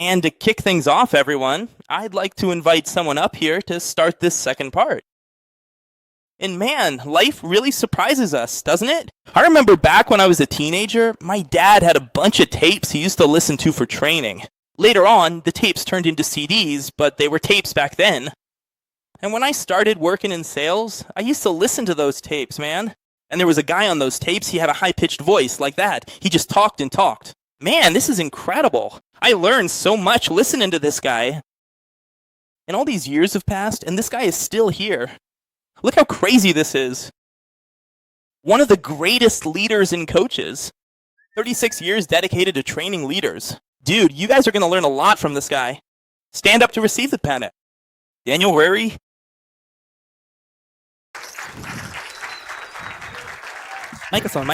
And to kick things off, everyone, I'd like to invite someone up here to start this second part. And man, life really surprises us, doesn't it? I remember back when I was a teenager, my dad had a bunch of tapes he used to listen to for training. Later on, the tapes turned into CDs, but they were tapes back then. And when I started working in sales, I used to listen to those tapes, man. And there was a guy on those tapes, he had a high-pitched voice like that. He just talked and talked. Man, this is incredible. I learned so much listening to this guy. And all these years have passed, and this guy is still here. Look how crazy this is. One of the greatest leaders and coaches. 36 years dedicated to training leaders. Dude, you guys are going to learn a lot from this guy. Stand up to receive the pennant. Daniel Hoory. Microphone.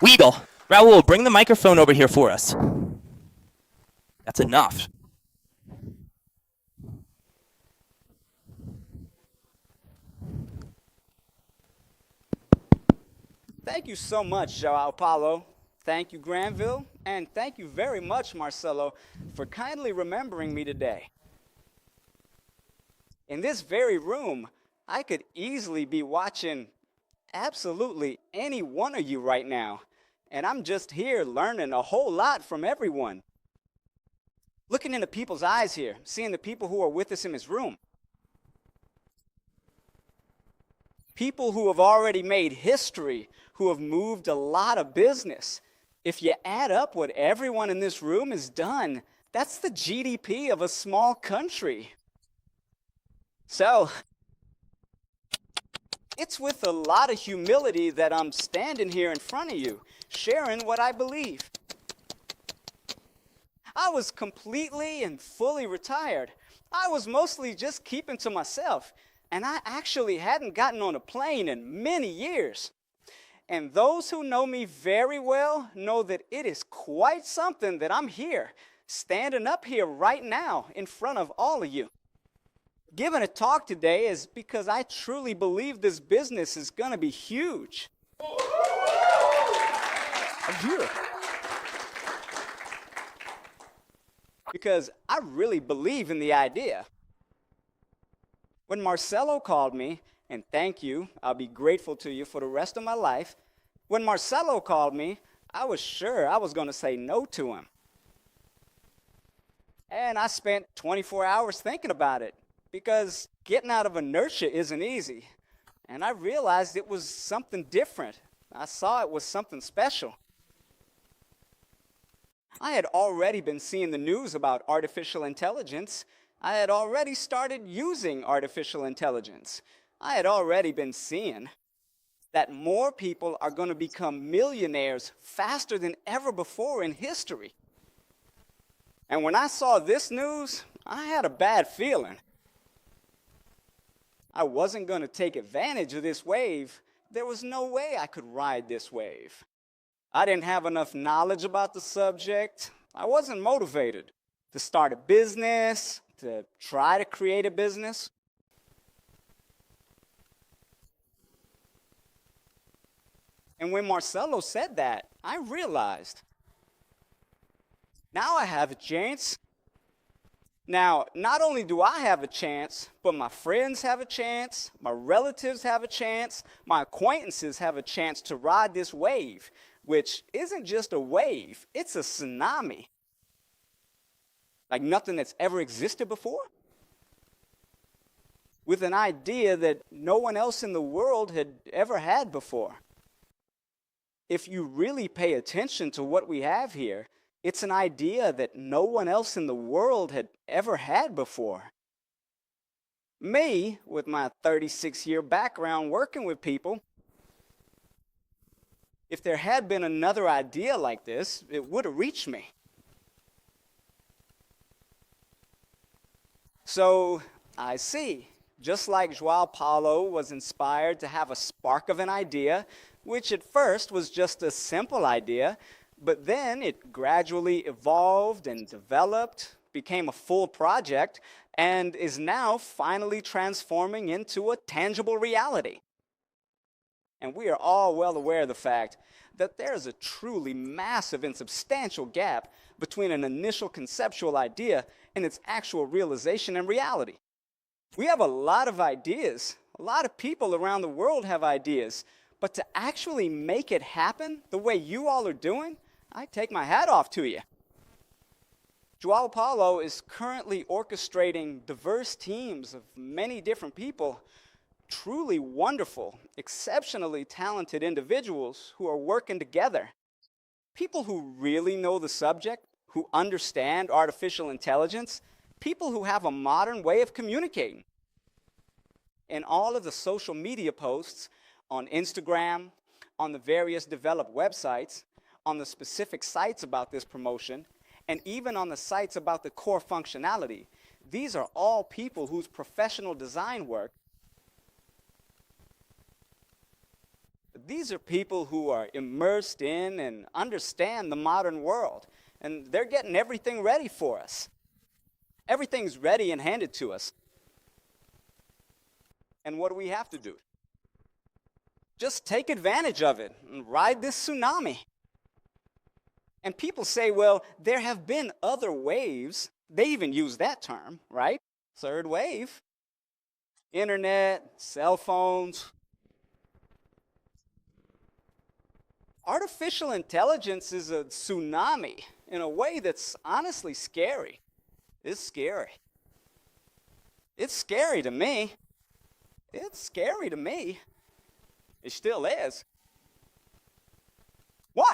Weagle. Raul, bring the microphone over here for us. That's enough. Thank you so much, Joao Paulo. Thank you, Granville. And thank you very much, Marcelo, for kindly remembering me today. In this very room, I could easily be watching absolutely any one of you right now. And I'm just here learning a whole lot from everyone. Looking into people's eyes here, seeing the people who are with us in this room. People who have already made history, who have moved a lot of business. If you add up what everyone in this room has done, that's the GDP of a small country. So, it's with a lot of humility that I'm standing here in front of you, sharing what I believe. I was completely and fully retired. I was mostly just keeping to myself. And I actually hadn't gotten on a plane in many years. And those who know me very well know that it is quite something that I'm here, standing up here right now in front of all of you. Giving a talk today is because I truly believe this business is going to be huge. I'm here. Because I really believe in the idea. When Marcelo called me, and thank you, I'll be grateful to you for the rest of my life. When Marcelo called me, I was sure I was going to say no to him. And I spent 24 hours thinking about it, because getting out of inertia isn't easy. And I realized it was something different. I saw it was something special. I had already been seeing the news about artificial intelligence. I had already started using artificial intelligence. I had already been seeing that more people are going to become millionaires faster than ever before in history. And when I saw this news, I had a bad feeling. I wasn't going to take advantage of this wave. There was no way I could ride this wave. I didn't have enough knowledge about the subject. I wasn't motivated to start a business, to try to create a business. And when Marcelo said that, I realized, now I have a chance. Now, not only do I have a chance, but my friends have a chance, my relatives have a chance, my acquaintances have a chance to ride this wave, which isn't just a wave, it's a tsunami. Like nothing that's ever existed before. With an idea that no one else in the world had ever had before. If you really pay attention to what we have here, it's an idea that no one else in the world had ever had before. Me, with my 36-year background working with people, if there had been another idea like this, it would have reached me. So I see, just like Joao Paulo was inspired to have a spark of an idea, which at first was just a simple idea, but then it gradually evolved and developed, became a full project, and is now finally transforming into a tangible reality. And we are all well aware of the fact that there is a truly massive and substantial gap between an initial conceptual idea and its actual realization and reality. We have a lot of ideas. A lot of people around the world have ideas. But to actually make it happen the way you all are doing, I take my hat off to you. Joao Paulo is currently orchestrating diverse teams of many different people, truly wonderful, exceptionally talented individuals who are working together. People who really know the subject, who understand artificial intelligence, people who have a modern way of communicating. In all of the social media posts on Instagram, on the various developed websites, on the specific sites about this promotion, and even on the sites about the core functionality, these are all people whose professional design work. These are people who are immersed in and understand the modern world, and they're getting everything ready for us. Everything's ready and handed to us. And what do we have to do? Just take advantage of it and ride this tsunami. And people say, well, there have been other waves. They even use that term, right? Third wave. Internet, cell phones. Artificial intelligence is a tsunami in a way that's honestly scary. It's scary. It's scary to me. It's scary to me. It still is. Why?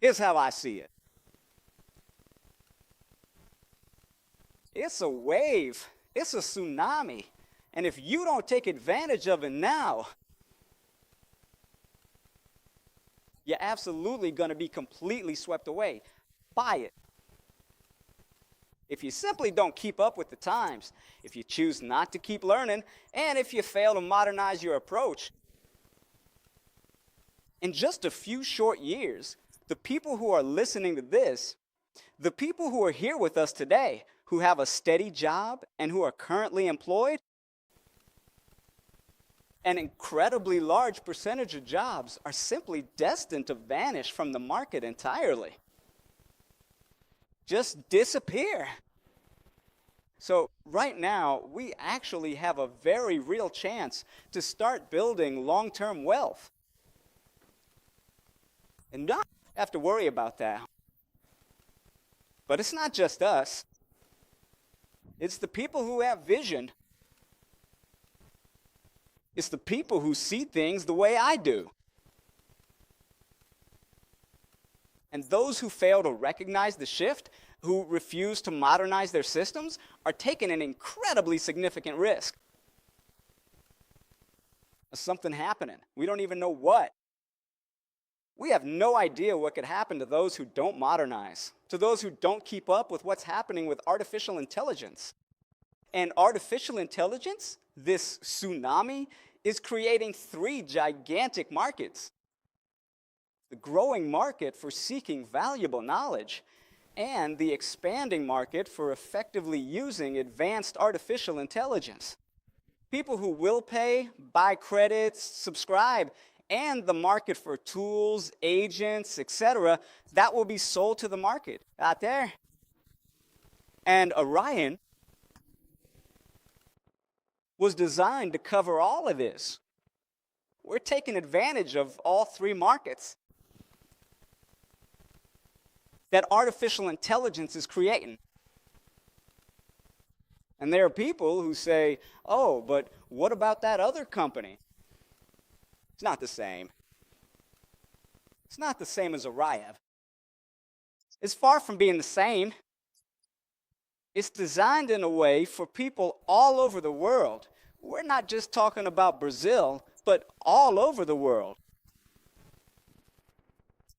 Here's how I see it. It's a wave. It's a tsunami. And if you don't take advantage of it now, you're absolutely going to be completely swept away by it. If you simply don't keep up with the times, if you choose not to keep learning, and if you fail to modernize your approach, in just a few short years, the people who are listening to this, the people who are here with us today, who have a steady job and who are currently employed, an incredibly large percentage of jobs are simply destined to vanish from the market entirely. Just disappear. So right now, we actually have a very real chance to start building long-term wealth. And not have to worry about that. But it's not just us. It's the people who have vision. It's the people who see things the way I do. And those who fail to recognize the shift, who refuse to modernize their systems, are taking an incredibly significant risk. There's something happening. We don't even know what. We have no idea what could happen to those who don't modernize, to those who don't keep up with what's happening with artificial intelligence. And artificial intelligence, this tsunami, is creating 3 gigantic markets. The growing market for seeking valuable knowledge, and the expanding market for effectively using advanced artificial intelligence. People who will pay, buy credits, subscribe, and the market for tools, agents, etc., that will be sold to the market out there. And Orion was designed to cover all of this. We're taking advantage of all 3 markets that artificial intelligence is creating. And there are people who say, oh, but what about that other company? It's not the same. It's not the same as Orion. It's far from being the same. It's designed in a way for people all over the world. We're not just talking about Brazil, but all over the world.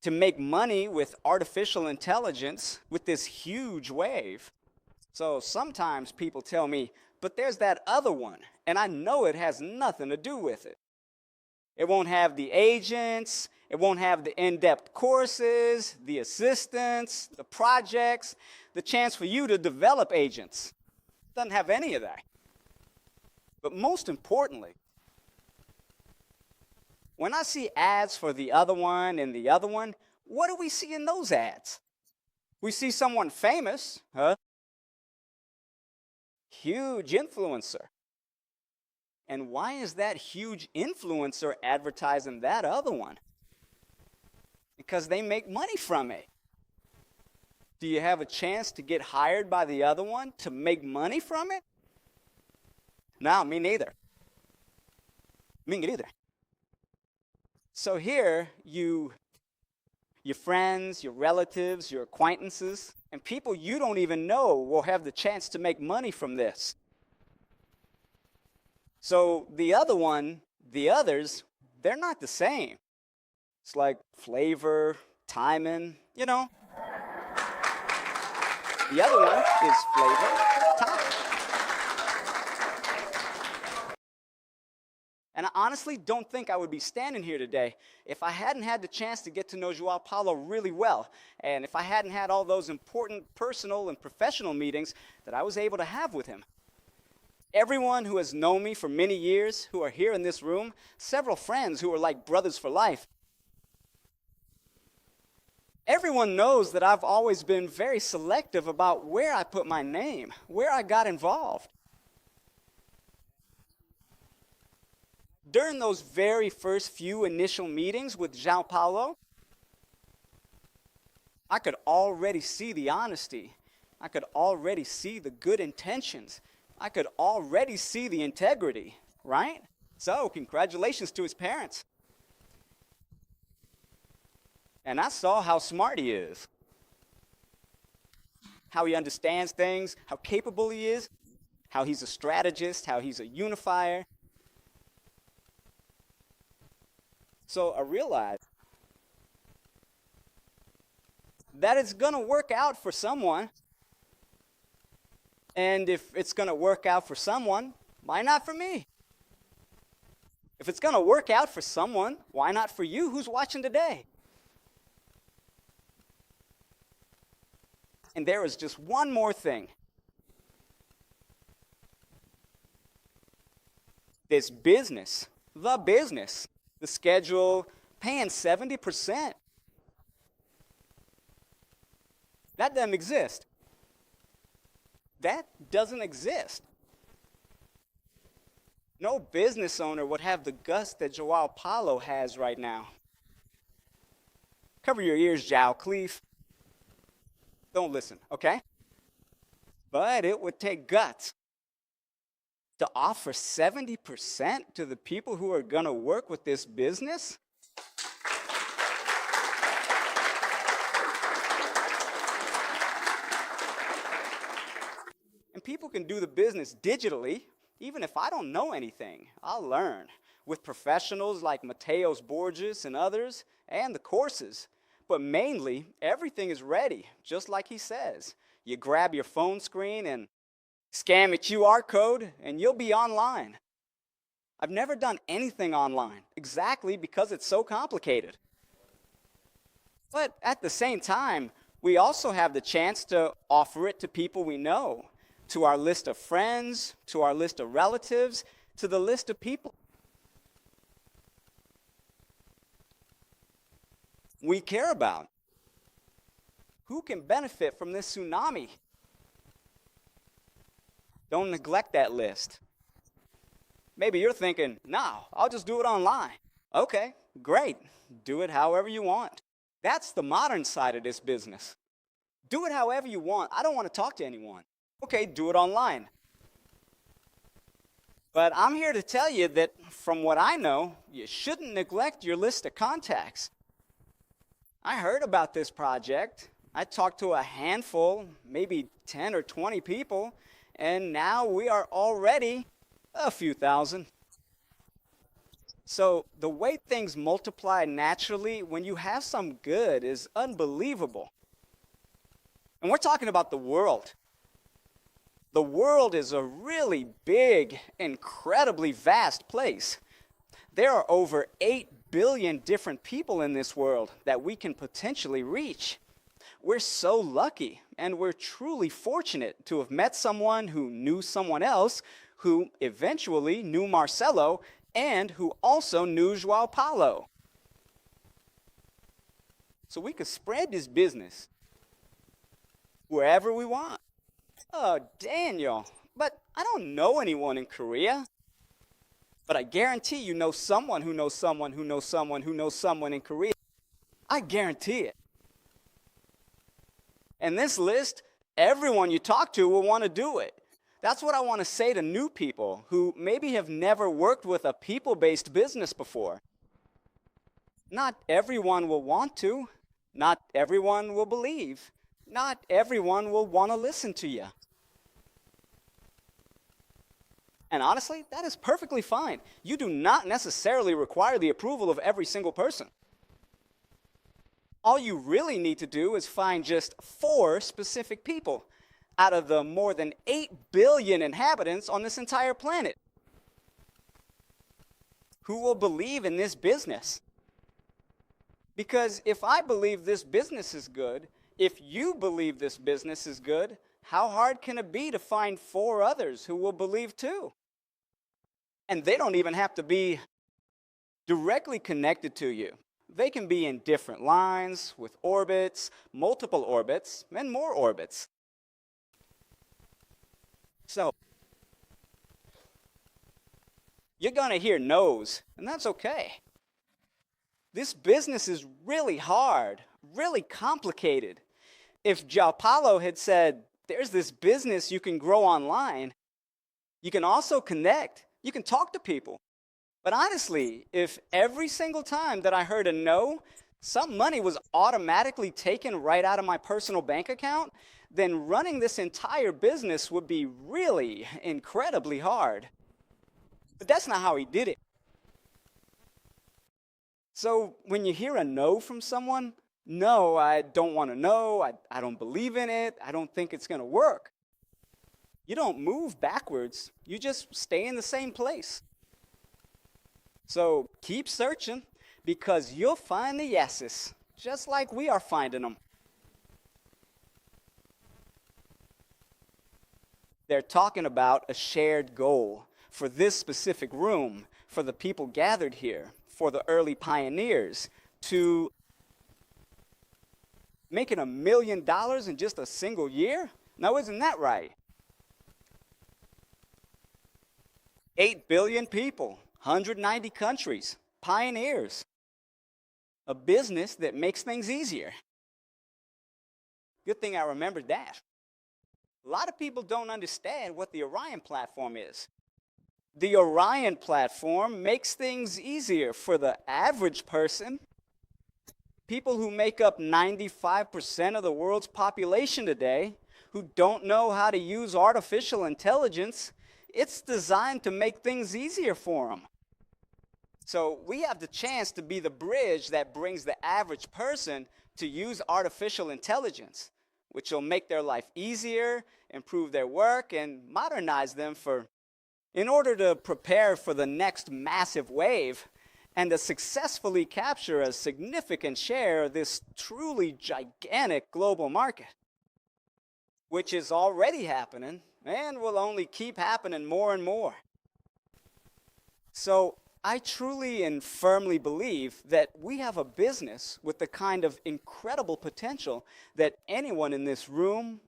To make money with artificial intelligence with this huge wave. So sometimes people tell me, but there's that other one, and I know it has nothing to do with it. It won't have the agents, it won't have the in-depth courses, the assistants, the projects, the chance for you to develop agents. It doesn't have any of that. But most importantly, When I see ads for the other one and the other one, what do we see in those ads? We see someone famous, huge influencer. And why is that huge influencer advertising that other one? Because they make money from it. Do you have a chance to get hired by the other one to make money from it? No, me neither. Me neither. So here, your friends, your relatives, your acquaintances, and people you don't even know will have the chance to make money from this. So the other one, the others, they're not the same. It's like flavor, timing, you know. The other one is flavor, timing. And I honestly don't think I would be standing here today if I hadn't had the chance to get to know Joao Paulo really well, and if I hadn't had all those important personal and professional meetings that I was able to have with him. Everyone who has known me for many years, who are here in this room, several friends who are like brothers for life, everyone knows that I've always been very selective about where I put my name, where I got involved. During those very first few initial meetings with Joao Paulo, I could already see the honesty. I could already see the good intentions. I could already see the integrity, right? So, congratulations to his parents. And I saw how smart he is, how he understands things, how capable he is, how he's a strategist, how he's a unifier. So I realized that it's going to work out for someone. And if it's going to work out for someone, why not for me? If it's going to work out for someone, why not for you who's watching today? And there is just one more thing. This business, the schedule, paying 70%. That doesn't exist. That doesn't exist. No business owner would have the guts that Joao Paulo has right now. Cover your ears, Joao Cleef. Don't listen, okay? But it would take guts to offer 70% to the people who are going to work with this business. And people can do the business digitally. Even if I don't know anything, I'll learn with professionals like Mateos Borges and others, and the courses. But mainly, everything is ready, just like he says. You grab your phone screen and scan a QR code, and you'll be online. I've never done anything online, exactly because it's so complicated. But at the same time, we also have the chance to offer it to people we know, to our list of friends, to our list of relatives, to the list of people we care about. Who can benefit from this tsunami? Don't neglect that list. Maybe you're thinking, no, I'll just do it online. Okay, great. Do it however you want. That's the modern side of this business. Do it however you want. I don't want to talk to anyone. Okay, do it online. But I'm here to tell you that from what I know, you shouldn't neglect your list of contacts. I heard about this project. I talked to a handful, maybe 10 or 20 people, and now we are already a few thousand. So the way things multiply naturally when you have some good is unbelievable. And we're talking about the world. The world is a really big, incredibly vast place. There are over 8 billion different people in this world that we can potentially reach. We're so lucky, and we're truly fortunate to have met someone who knew someone else who eventually knew Marcelo and who also knew Joao Paulo. So we could spread this business wherever we want. Oh, Daniel, but I don't know anyone in Korea. But I guarantee you know someone who knows someone who knows someone who knows someone in Korea. I guarantee it. And this list, everyone you talk to will want to do it. That's what I want to say to new people who maybe have never worked with a people-based business before. Not everyone will want to. Not everyone will believe. Not everyone will want to listen to you. And honestly, that is perfectly fine. You do not necessarily require the approval of every single person. All you really need to do is find just 4 specific people out of the more than 8 billion inhabitants on this entire planet who will believe in this business. Because if I believe this business is good, if you believe this business is good, how hard can it be to find 4 others who will believe too? And they don't even have to be directly connected to you. They can be in different lines, with orbits, multiple orbits, and more orbits. So, you're going to hear no's, and that's okay. This business is really hard, really complicated. If Joao Paulo had said, there's this business you can grow online, you can also connect, you can talk to people. But honestly, if every single time that I heard a no, some money was automatically taken right out of my personal bank account, then running this entire business would be really incredibly hard. But that's not how he did it. So when you hear a no from someone, no, I don't want to know, I don't believe in it, I don't think it's going to work. You don't move backwards, you just stay in the same place. So keep searching, because you'll find the yeses, just like we are finding them. They're talking about a shared goal for this specific room, for the people gathered here, for the early pioneers, to making $1 million in just a single year? Now, isn't that right? 8 billion people, 190 countries, pioneers. A business that makes things easier. Good thing I remembered that. A lot of people don't understand what the Orion platform is. The Orion platform makes things easier for the average person. People who make up 95% of the world's population today, who don't know how to use artificial intelligence. It's designed to make things easier for them. So we have the chance to be the bridge that brings the average person to use artificial intelligence, which will make their life easier, improve their work, and modernize them in order to prepare for the next massive wave and to successfully capture a significant share of this truly gigantic global market, which is already happening and will only keep happening more and more. So I truly and firmly believe that we have a business with the kind of incredible potential that anyone in this room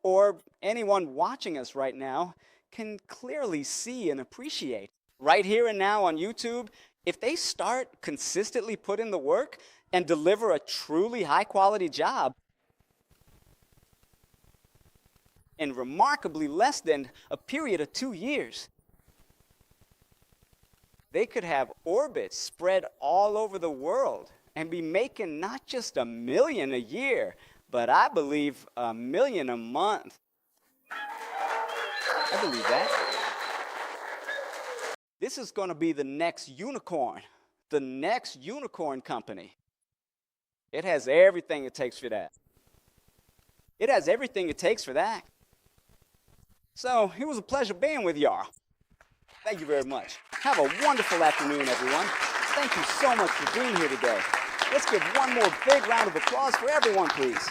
or anyone watching us right now can clearly see and appreciate. Right here and now on YouTube, if they start consistently put in the work and deliver a truly high-quality job, in remarkably less than a period of 2 years, they could have orbits spread all over the world and be making not just $1 million a year, but I believe $1 million a month. I believe that. This is going to be the next unicorn company. It has everything it takes for that. It has everything it takes for that. So it was a pleasure being with y'all. Thank you very much. Have a wonderful afternoon, everyone. Thank you so much for being here today. Let's give one more big round of applause for everyone, please.